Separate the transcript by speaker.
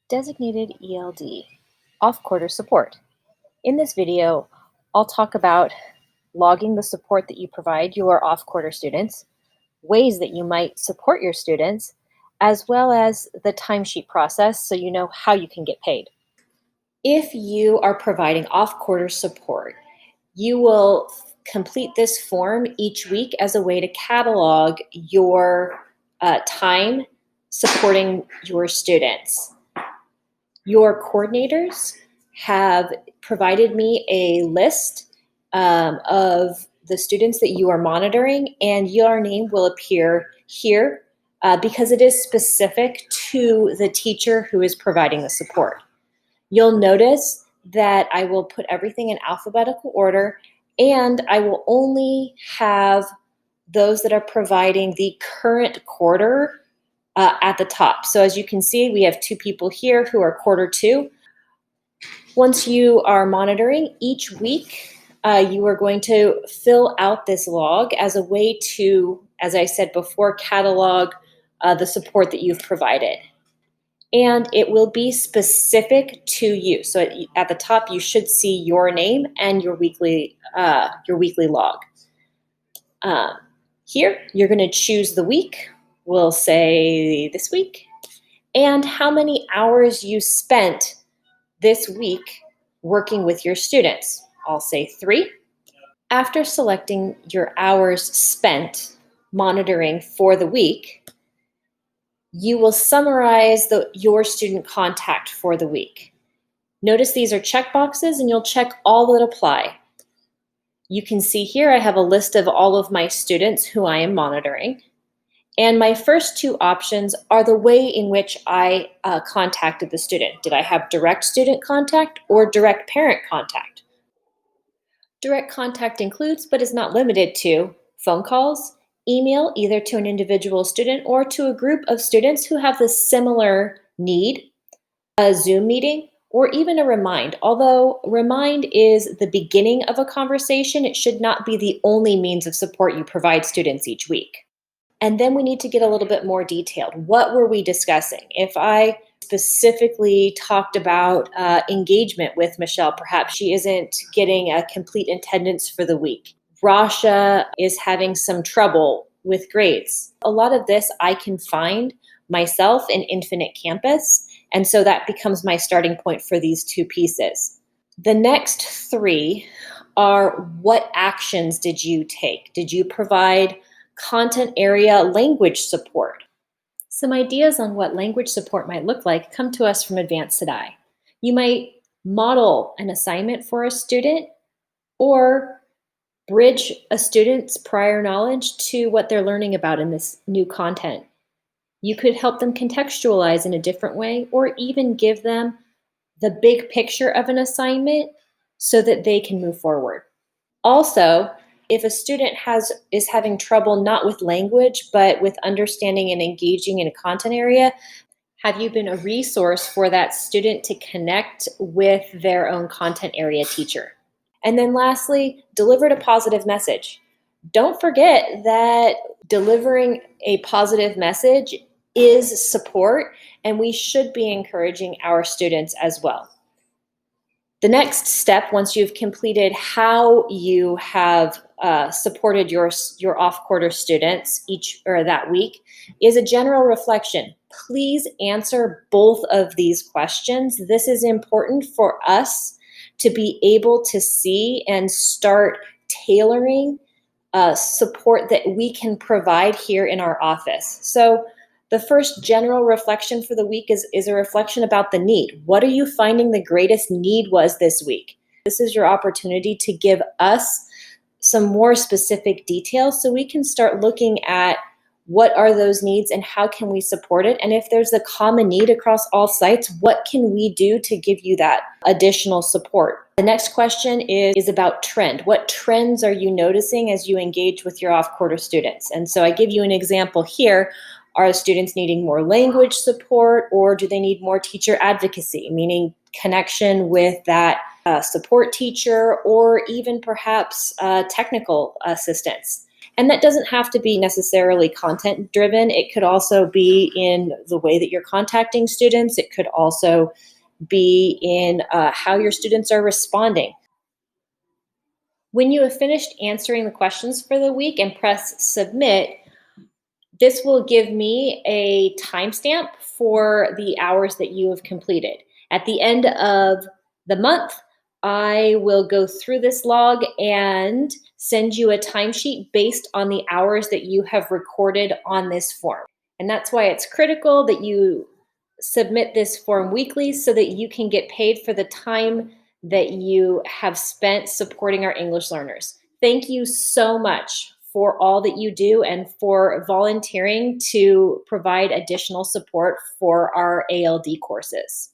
Speaker 1: Designated ELD, off-quarter support. In this video, I'll talk about logging the support that you provide your off-quarter students, ways that you might support your students, as well as the timesheet process so you know how you can get paid. If you are providing off-quarter support, you will complete this form each week as a way to catalog your time supporting your students. Your coordinators have provided me a list of the students that you are monitoring, and your name will appear here because it is specific to the teacher who is providing the support. You'll notice that I will put everything in alphabetical order, and I will only have those that are providing the current quarter at the top. So as you can see, we have 2 people here who are quarter 2. Once you are monitoring each week, you are going to fill out this log as a way to, as I said before, catalog the support that you've provided. And it will be specific to you. So at the top, you should see your name and your weekly log. Here, you're going to choose the week. We'll say this week, and how many hours you spent this week working with your students. I'll say 3. After selecting your hours spent monitoring for the week, you will summarize your student contact for the week. Notice these are checkboxes, and you'll check all that apply. You can see here I have a list of all of my students who I am monitoring. And my first 2 options are the way in which I contacted the student. Did I have direct student contact or direct parent contact? Direct contact includes, but is not limited to, phone calls, email, either to an individual student or to a group of students who have the similar need, a Zoom meeting, or even a remind. Although remind is the beginning of a conversation, it should not be the only means of support you provide students each week. And then we need to get a little bit more detailed. What were we discussing? If I specifically talked about engagement with Michelle, perhaps she isn't getting a complete attendance for the week. Rasha is having some trouble with grades. A lot of this I can find myself in Infinite Campus, and so that becomes my starting point for these 2 pieces. The next 3 are, what actions did you take? Did you provide content area language support? Some ideas on what language support might look like come to us from Advanced Sedai. You might model an assignment for a student or bridge a student's prior knowledge to what they're learning about in this new content. You could help them contextualize in a different way, or even give them the big picture of an assignment so that they can move forward. Also, if a student is having trouble not with language, but with understanding and engaging in a content area, have you been a resource for that student to connect with their own content area teacher? And then lastly, delivered a positive message. Don't forget that delivering a positive message is support, and we should be encouraging our students as well. The next step, once you've completed how you have supported your off-quarter students that week, is a general reflection. Please answer both of these questions. This is important for us to be able to see and start tailoring support that we can provide here in our office. So the first general reflection for the week is a reflection about the need. What are you finding the greatest need was this week? This is your opportunity to give us some more specific details so we can start looking at what are those needs and how can we support it? And if there's a common need across all sites, what can we do to give you that additional support? The next question is about trend. What trends are you noticing as you engage with your off-quarter students? And so I give you an example here. Are students needing more language support, or do they need more teacher advocacy, meaning connection with that support teacher, or even perhaps technical assistance? And that doesn't have to be necessarily content driven. It could also be in the way that you're contacting students. It could also be in how your students are responding. When you have finished answering the questions for the week and press submit, this will give me a timestamp for the hours that you have completed. At the end of the month, I will go through this log and send you a timesheet based on the hours that you have recorded on this form. And that's why it's critical that you submit this form weekly so that you can get paid for the time that you have spent supporting our English learners. Thank you so much for all that you do and for volunteering to provide additional support for our ALD courses.